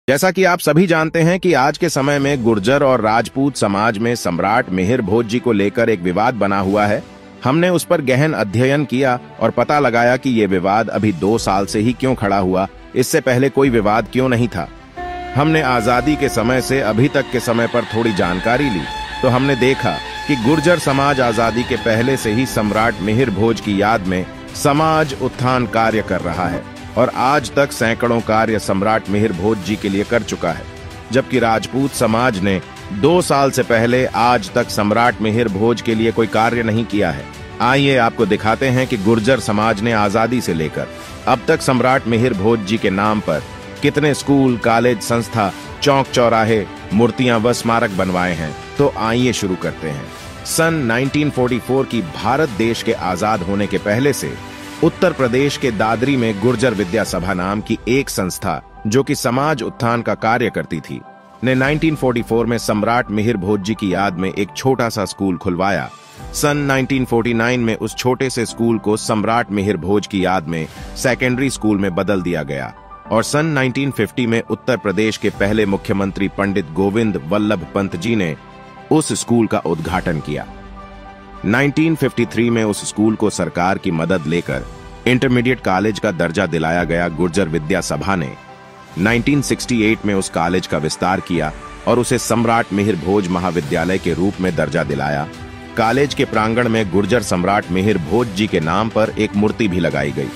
जैसा कि आप सभी जानते हैं कि आज के समय में गुर्जर और राजपूत समाज में सम्राट मिहिर भोज जी को लेकर एक विवाद बना हुआ है। हमने उस पर गहन अध्ययन किया और पता लगाया कि ये विवाद अभी 2 साल से ही क्यों खड़ा हुआ, इससे पहले कोई विवाद क्यों नहीं था। हमने आजादी के समय से अभी तक के समय पर थोड़ी जानकारी ली तो हमने देखा कि गुर्जर समाज आजादी के पहले से ही सम्राट मिहिर भोज की याद में समाज उत्थान कार्य कर रहा है और आज तक सैकड़ों कार्य सम्राट मिहिर भोज जी के लिए कर चुका है, जबकि राजपूत समाज ने 2 साल से पहले आज तक सम्राट मिहिर भोज के लिए कोई कार्य नहीं किया है। आइए आपको दिखाते हैं कि गुर्जर समाज ने आजादी से लेकर अब तक सम्राट मिहिर भोज जी के नाम पर कितने स्कूल, कॉलेज, संस्था, चौक चौराहे, मूर्तियां व स्मारक बनवाए हैं। तो आइए शुरू करते हैं। सन 1944 की भारत देश के आजाद होने के पहले से उत्तर प्रदेश के दादरी में गुर्जर विद्या सभा नाम की एक संस्था जो कि समाज उत्थान का कार्य करती थी ने 1944 में सम्राट मिहिर भोज जी की याद में एक छोटा सा स्कूल खुलवाया। सन 1949 में उस छोटे से स्कूल को सम्राट मिहिर भोज की याद में सेकेंडरी स्कूल में बदल दिया गया और सन 1950 में उत्तर प्रदेश के पहले मुख्यमंत्री पंडित गोविंद वल्लभ पंत जी ने उस स्कूल का उद्घाटन किया। 1953 में उस स्कूल को सरकार की मदद लेकर इंटरमीडिएट कॉलेज का दर्जा दिलाया गया। गुर्जर विद्या सभा ने 1968 में उस कॉलेज का विस्तार किया और उसे सम्राट मिहिर भोज महाविद्यालय के रूप में दर्जा दिलाया। कॉलेज के प्रांगण में गुर्जर सम्राट मिहिर भोज जी के नाम पर एक मूर्ति भी लगाई गई।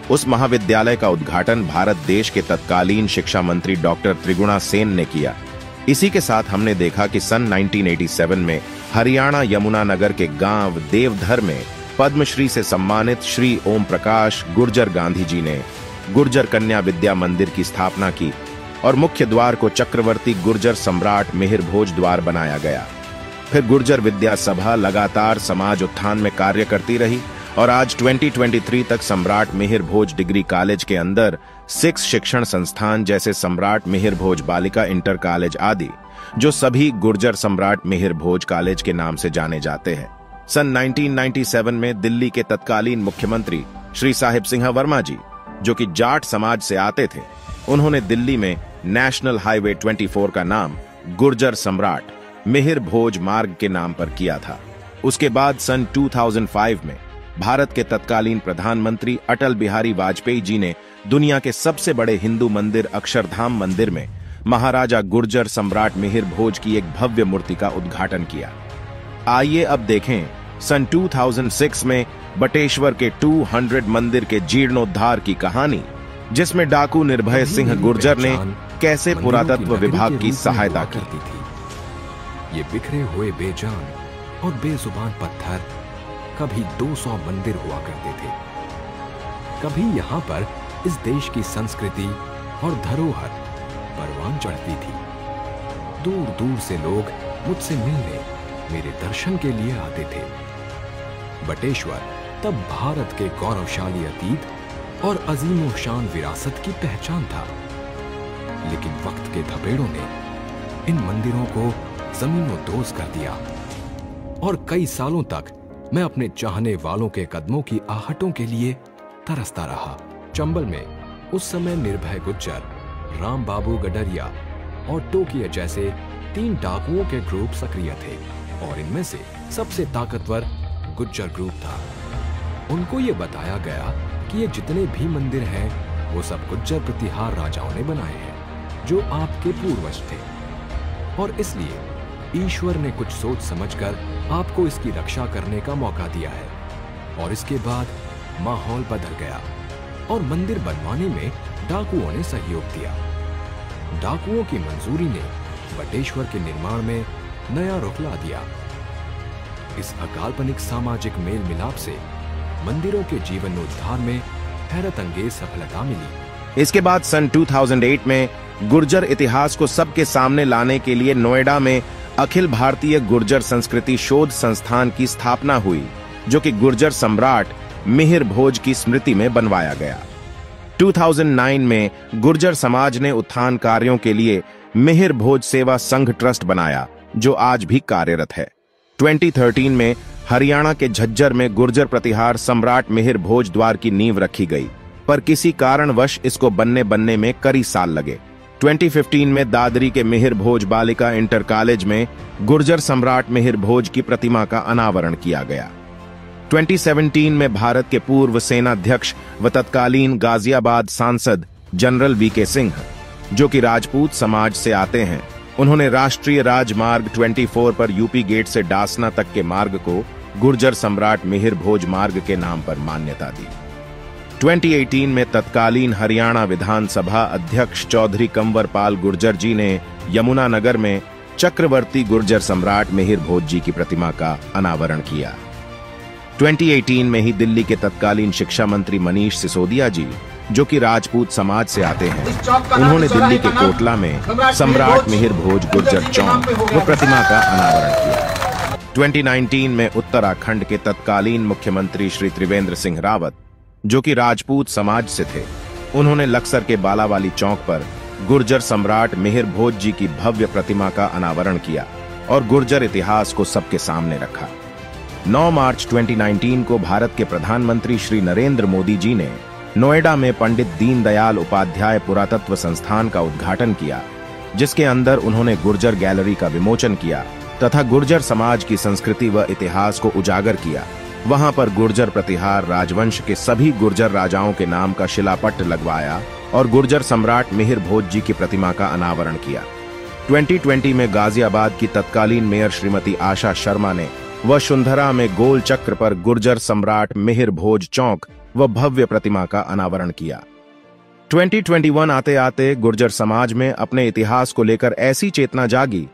उस महाविद्यालय का उद्घाटन भारत देश के तत्कालीन शिक्षा मंत्री डॉक्टर त्रिगुणा सेन ने किया। इसी के साथ हमने देखा कि सन 1987 में हरियाणा यमुनानगर के गांव देवधर में पद्मश्री से सम्मानित श्री ओम प्रकाश गुर्जर गांधी जी ने गुर्जर कन्या विद्या मंदिर की स्थापना की और मुख्य द्वार को चक्रवर्ती गुर्जर सम्राट मिहिर भोज द्वार बनाया गया। फिर गुर्जर विद्या सभा लगातार समाज उत्थान में कार्य करती रही और आज 2023 तक सम्राट मिहिर भोज डिग्री कॉलेज के अंदर 6 शिक्षण संस्थान जैसे सम्राट मिहिर भोज बालिका इंटर कॉलेज आदि जो सभी गुर्जर सम्राट मिहिर भोज कॉलेज के नाम से जाने जाते हैं। सन 1997 में दिल्ली के तत्कालीन मुख्यमंत्री श्री साहिब सिंह वर्मा जी जो कि जाट समाज से आते थे, उन्होंने दिल्ली में नेशनल हाईवे 24 का नाम गुर्जर सम्राट मिहिर भोज मार्ग के नाम पर किया था। उसके बाद सन 2005 में भारत के तत्कालीन प्रधानमंत्री अटल बिहारी वाजपेयी जी ने दुनिया के सबसे बड़े हिंदू मंदिर अक्षरधाम मंदिर में महाराजा गुर्जर सम्राट मिहिर भोज की एक भव्य मूर्ति का उद्घाटन किया। आइए अब देखें सन 2006 में बटेश्वर के 200 मंदिर के जीर्णोद्धार की कहानी, जिसमें डाकू निर्भय सिंह गुर्जर ने कैसे पुरातत्व विभाग की सहायता की थी। ये बिखरे हुए बेजान और बेजुबान पत्थर कभी 200 मंदिर हुआ करते थे। कभी यहाँ पर इस देश की संस्कृति और धरोहर परवान चढ़ती थी। दूर दूर से लोग मुझसे मिलने, मेरे दर्शन के लिए आते थे। बटेश्वर तब भारत के गौरवशाली अतीत और अजीमो शान विरासत की पहचान था, लेकिन वक्त के धपेड़ों ने इन मंदिरों को जमीनों-दोज कर दिया और कई सालों तक मैं अपने चाहने वालों के कदमों की आहटों के लिए तरसता रहा। चंबल में उस समय निर्भय गुर्जर, राम बाबू गडरिया और टोकिया जैसे 3 डाकुओं के ग्रुप सक्रिय थे और इनमें से सबसे ताकतवर गुर्जर ग्रुप था। उनको ये बताया गया कि ये जितने भी मंदिर हैं वो सब गुर्जर प्रतिहार राजाओं ने बनाए हैं जो आपके पूर्वज थे और इसलिए ईश्वर ने कुछ सोच समझकर आपको इसकी रक्षा करने का मौका दिया है। और इसके बाद माहौल बदल गया और मंदिर बनवाने में डाकुओं ने सहयोग दिया। डाकुओं की मंजूरी ने बटेश्वर के निर्माण में नया रुख ला दिया। इस अकाल्पनिक सामाजिक मेल मिलाप से मंदिरों के जीवनोद्धार में हैरत अंगेज सफलता मिली। इसके बाद सन 2008 में गुर्जर इतिहास को सबके सामने लाने के लिए नोएडा में अखिल भारतीय गुर्जर संस्कृति शोध संस्थान की स्थापना हुई, जो कि गुर्जर सम्राट मिहिर भोज की स्मृति में बनवाया गया। 2009 में गुर्जर समाज ने उत्थान कार्यों के लिए मिहिर भोज सेवा संघ ट्रस्ट बनाया, जो आज भी कार्यरत है। 2013 में हरियाणा के झज्जर में गुर्जर प्रतिहार सम्राट मिहिर भोज द्वार की नींव रखी गई, पर किसी कारणवश इसको बनने में कई साल लगे। 2015 में दादरी के मिहिर भोज बालिका इंटर कॉलेज में गुर्जर सम्राट मिहिर भोज की प्रतिमा का अनावरण किया गया। 2017 में भारत के पूर्व सेनाध्यक्ष व तत्कालीन गाजियाबाद सांसद जनरल वीके सिंह, जो कि राजपूत समाज से आते हैं, उन्होंने राष्ट्रीय राजमार्ग 24 पर यूपी गेट से डासना तक के मार्ग को गुर्जर सम्राट मिहिर भोज मार्ग के नाम पर मान्यता दी। 2018 में तत्कालीन हरियाणा विधानसभा अध्यक्ष चौधरी कंवर पाल गुर्जर जी ने यमुनानगर में चक्रवर्ती गुर्जर सम्राट मिहिर भोज जी की प्रतिमा का अनावरण किया। 2018 में ही दिल्ली के तत्कालीन शिक्षा मंत्री मनीष सिसोदिया जी, जो कि राजपूत समाज से आते हैं, उन्होंने दिल्ली के कोटला में सम्राट मिहिर भोज गुर्जर चौक व प्रतिमा का अनावरण किया। 2019 में उत्तराखंड के तत्कालीन मुख्यमंत्री श्री त्रिवेंद्र सिंह रावत, जो कि राजपूत समाज से थे, उन्होंने लक्सर के बालावाली चौक पर गुर्जर सम्राट मिहिर भोज जी की भव्य प्रतिमा का अनावरण किया और गुर्जर इतिहास को सबके सामने रखा। 9 मार्च 2019 को भारत के प्रधानमंत्री श्री नरेंद्र मोदी जी ने नोएडा में पंडित दीनदयाल उपाध्याय पुरातत्व संस्थान का उद्घाटन किया, जिसके अंदर उन्होंने गुर्जर गैलरी का विमोचन किया तथा गुर्जर समाज की संस्कृति व इतिहास को उजागर किया। वहां पर गुर्जर प्रतिहार राजवंश के सभी गुर्जर राजाओं के नाम का शिलापट्ट लगवाया और गुर्जर सम्राट मिहिर भोज जी की प्रतिमा का अनावरण किया। 2020 में गाजियाबाद की तत्कालीन मेयर श्रीमती आशा शर्मा ने वसुंधरा में गोल चक्र पर गुर्जर सम्राट मिहिर भोज चौक व भव्य प्रतिमा का अनावरण किया। 2021 आते आते गुर्जर समाज में अपने इतिहास को लेकर ऐसी चेतना जागी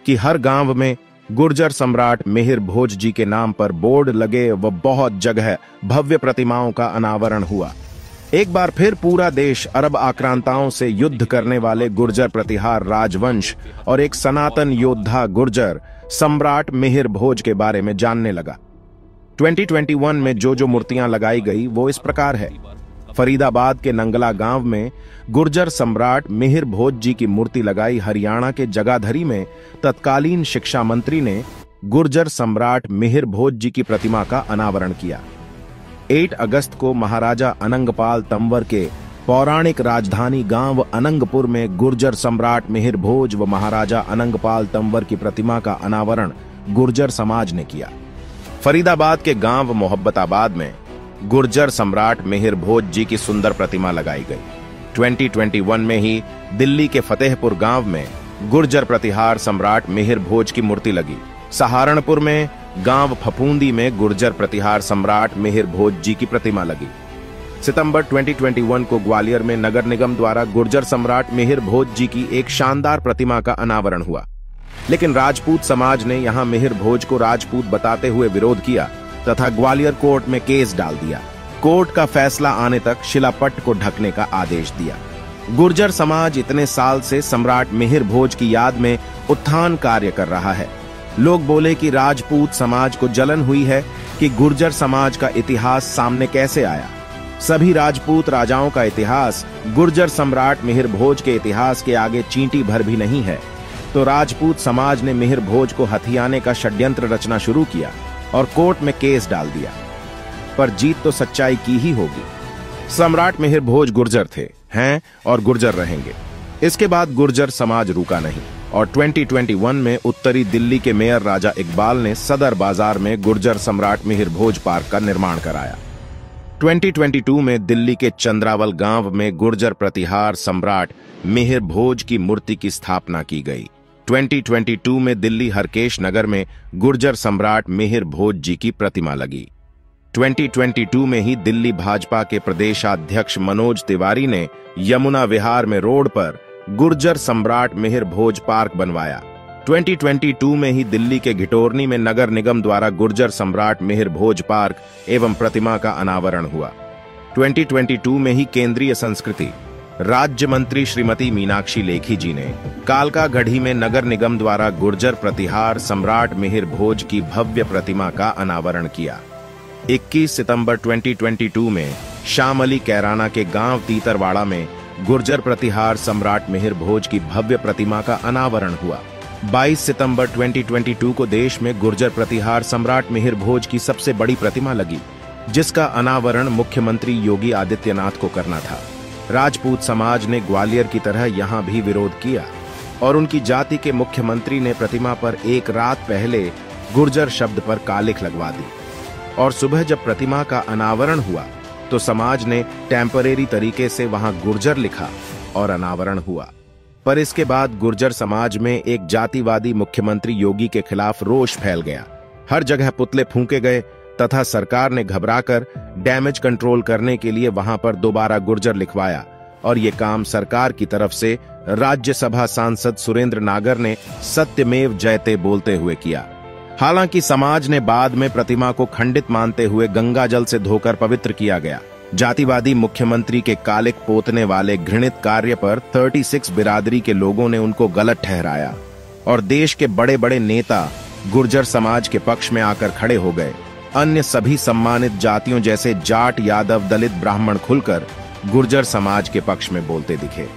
कि हर गांव में गुर्जर सम्राट मिहिर भोज जी के नाम पर बोर्ड लगे व बहुत जगह भव्य प्रतिमाओं का अनावरण हुआ। एक बार फिर पूरा देश अरब आक्रांताओं से युद्ध करने वाले गुर्जर प्रतिहार राजवंश और एक सनातन योद्धा गुर्जर सम्राट मिहिर भोज के बारे में जानने लगा। 2021 में जो मूर्तियां लगाई गई वो इस प्रकार है। फरीदाबाद के नंगला गांव में गुर्जर सम्राट मिहिर भोज जी की मूर्ति लगाई। हरियाणा के जगाधरी में तत्कालीन शिक्षा मंत्री ने गुर्जर सम्राट मिहिर भोज जी की प्रतिमा का अनावरण किया। 8 अगस्त को महाराजा अनंगपाल तंवर के पौराणिक राजधानी गांव अनंगपुर में गुर्जर सम्राट मिहिर भोज व महाराजा अनंगपाल तंवर की प्रतिमा का अनावरण गुर्जर समाज ने किया। फरीदाबाद के गांव मोहब्बताबाद में गुर्जर सम्राट मिहिर भोज जी की सुंदर प्रतिमा लगाई गई। 2021 में ही दिल्ली के फतेहपुर गांव में गुर्जर प्रतिहार सम्राट मिहिर भोज की मूर्ति लगी। सहारनपुर में गांव फफूंदी में गुर्जर प्रतिहार सम्राट मिहिर भोज जी की प्रतिमा लगी। सितंबर 2021 को ग्वालियर में नगर निगम द्वारा गुर्जर सम्राट मिहिर भोज जी की एक शानदार प्रतिमा का अनावरण हुआ, लेकिन राजपूत समाज ने यहां मिहिर भोज को राजपूत बताते हुए विरोध किया तथा ग्वालियर कोर्ट में केस डाल दिया। कोर्ट का फैसला आने तक शिलापट्ट को ढकने का आदेश दिया। गुर्जर समाज इतने साल से सम्राट मिहिर भोज की याद में उत्थान कार्य कर रहा है। लोग बोले कि राजपूत समाज को जलन हुई है कि गुर्जर समाज का इतिहास सामने कैसे आया। सभी राजपूत राजाओं का इतिहास गुर्जर सम्राट मिहिर भोज के इतिहास के आगे चींटी भर भी नहीं है। तो राजपूत समाज ने मिहिर भोज को हथियाने का षड्यंत्र रचना शुरू किया और कोर्ट में केस डाल दिया। पर जीत तो सच्चाई की ही होगी। सम्राट मिहिर भोज गुर्जर थे, हैं और गुर्जर रहेंगे। इसके बाद गुर्जर समाज रुका नहीं और 2021 में उत्तरी दिल्ली के मेयर राजा इकबाल ने सदर बाजार में गुर्जर सम्राट मिहिर भोज पार्क का निर्माण कराया। 2022 में दिल्ली के चंद्रावल गांव में गुर्जर प्रतिहार सम्राट मिहिर भोज की मूर्ति की स्थापना की गई। 2022 में दिल्ली हरकेश नगर में गुर्जर सम्राट मिहिर भोज जी की प्रतिमा लगी। 2022 में ही दिल्ली भाजपा के प्रदेशाध्यक्ष मनोज तिवारी ने यमुना विहार में रोड पर गुर्जर सम्राट मिहिर भोज पार्क बनवाया। 2022 में ही दिल्ली के घिटोरनी में नगर निगम द्वारा गुर्जर सम्राट मिहिर भोज पार्क एवं प्रतिमा का अनावरण हुआ। 2022 में ही केंद्रीय संस्कृति राज्य मंत्री श्रीमती मीनाक्षी लेखी जी ने कालका गढ़ी में नगर निगम द्वारा गुर्जर प्रतिहार सम्राट मिहिर भोज की भव्य प्रतिमा का अनावरण किया। 21 सितंबर 2022 में शाम अली कैराना के गांव तीतरवाड़ा में गुर्जर प्रतिहार सम्राट मिहिर भोज की भव्य प्रतिमा का अनावरण हुआ। 22 सितंबर 2022 को देश में गुर्जर प्रतिहार सम्राट मिहिर भोज की सबसे बड़ी प्रतिमा लगी, जिसका अनावरण मुख्यमंत्री योगी आदित्यनाथ को करना था। राजपूत समाज ने ग्वालियर की तरह यहां भी विरोध किया और उनकी जाति के मुख्यमंत्री ने प्रतिमा पर एक रात पहले गुर्जर शब्द पर कालिख लगवा दी और सुबह जब प्रतिमा का अनावरण हुआ तो समाज ने टेम्परेरी तरीके से वहां गुर्जर लिखा और अनावरण हुआ। पर इसके बाद गुर्जर समाज में एक जातिवादी मुख्यमंत्री योगी के खिलाफ रोष फैल गया। हर जगह पुतले फूंके गए तथा सरकार ने घबराकर डैमेज कंट्रोल करने के लिए वहां पर दोबारा गुर्जर लिखवाया और ये काम सरकार की तरफ से राज्यसभा सांसद सुरेंद्र नागर ने सत्यमेव जयते बोलते हुए किया। हालांकि समाज ने बाद में प्रतिमा को खंडित मानते हुए गंगा जल से धोकर पवित्र किया गया। जातिवादी मुख्यमंत्री के कालिख पोतने वाले घृणित कार्य पर 36 बिरादरी के लोगों ने उनको गलत ठहराया और देश के बड़े बड़े नेता गुर्जर समाज के पक्ष में आकर खड़े हो गए। अन्य सभी सम्मानित जातियों जैसे जाट, यादव, दलित, ब्राह्मण खुलकर गुर्जर समाज के पक्ष में बोलते दिखे।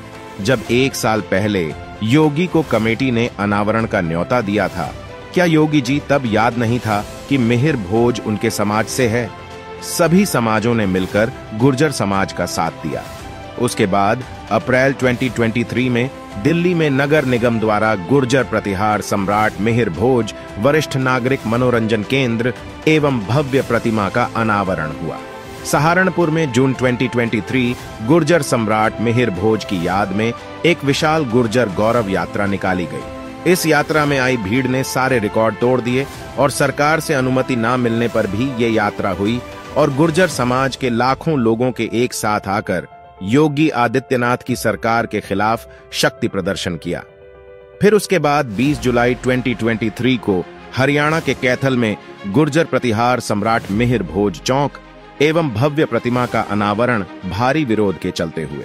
जब 1 साल पहले योगी को कमेटी ने अनावरण का न्योता दिया था, क्या योगी जी तब याद नहीं था कि मिहिर भोज उनके समाज से है? सभी समाजों ने मिलकर गुर्जर समाज का साथ दिया। उसके बाद अप्रैल 2023 में दिल्ली में नगर निगम द्वारा गुर्जर प्रतिहार सम्राट मिहिर भोज वरिष्ठ नागरिक मनोरंजन केंद्र एवं भव्य प्रतिमा का अनावरण हुआ। सहारनपुर में जून 2023 गुर्जर सम्राट मिहिर भोज की याद में एक विशाल गुर्जर गौरव यात्रा निकाली गई। इस यात्रा में आई भीड़ ने सारे रिकॉर्ड तोड़ दिए और सरकार से अनुमति न मिलने पर भी ये यात्रा हुई और गुर्जर समाज के लाखों लोगों के एक साथ आकर योगी आदित्यनाथ की सरकार के खिलाफ शक्ति प्रदर्शन किया। फिर उसके बाद 20 जुलाई 2023 को हरियाणा के कैथल में गुर्जर प्रतिहार सम्राट मिहिर भोज चौक एवं भव्य प्रतिमा का अनावरण भारी विरोध के चलते हुए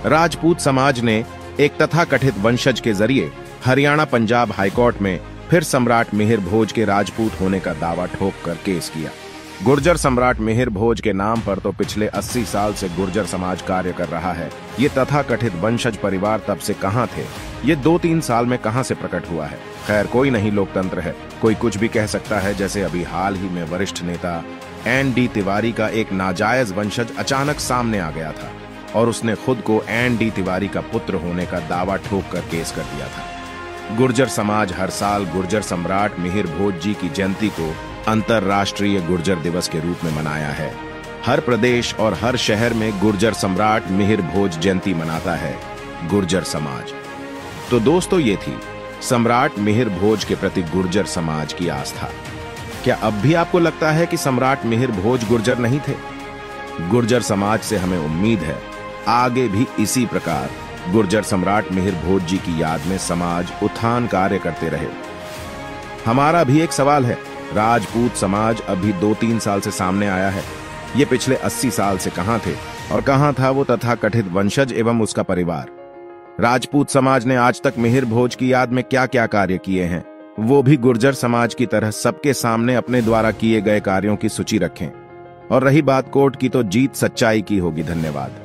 राजपूत समाज ने एक तथाकथित वंशज के जरिए हरियाणा पंजाब हाईकोर्ट में फिर सम्राट मिहिर भोज के राजपूत होने का दावा ठोक कर केस किया। गुर्जर सम्राट मिहिर भोज के नाम पर तो पिछले 80 साल से गुर्जर समाज कार्य कर रहा है। ये तथाकथित वंशज परिवार तब से कहां थे? ये 2-3 साल में कहां से प्रकट हुआ है? खैर, कोई नहीं लोकतंत्र है, कोई कुछ भी कह सकता है। जैसे अभी हाल ही में वरिष्ठ नेता एन.डी. तिवारी का एक नाजायज वंशज अचानक सामने आ गया था और उसने खुद को एन.डी. तिवारी का पुत्र होने का दावा ठोक कर केस कर दिया था। गुर्जर समाज हर साल गुर्जर सम्राट मिहिर भोज जी की जयंती को अंतर्राष्ट्रीय गुर्जर दिवस के रूप में मनाया है। हर प्रदेश और हर शहर में गुर्जर सम्राट मिहिर भोज जयंती मनाता है गुर्जर समाज। तो दोस्तों, ये थी सम्राट मिहिर भोज के प्रति गुर्जर समाज की आस्था। क्या अब भी आपको लगता है कि सम्राट मिहिर भोज गुर्जर नहीं थे? गुर्जर समाज से हमें उम्मीद है आगे भी इसी प्रकार गुर्जर सम्राट मिहिर भोज जी की याद में समाज उत्थान कार्य करते रहे। हमारा भी एक सवाल है, राजपूत समाज अभी 2-3 साल से सामने आया है। ये पिछले 80 साल से कहां थे और कहां था वो तथाकथित वंशज एवं उसका परिवार? राजपूत समाज ने आज तक मिहिर भोज की याद में क्या क्या कार्य किए हैं, वो भी गुर्जर समाज की तरह सबके सामने अपने द्वारा किए गए कार्यों की सूची रखें। और रही बात कोर्ट की, तो जीत सच्चाई की होगी। धन्यवाद।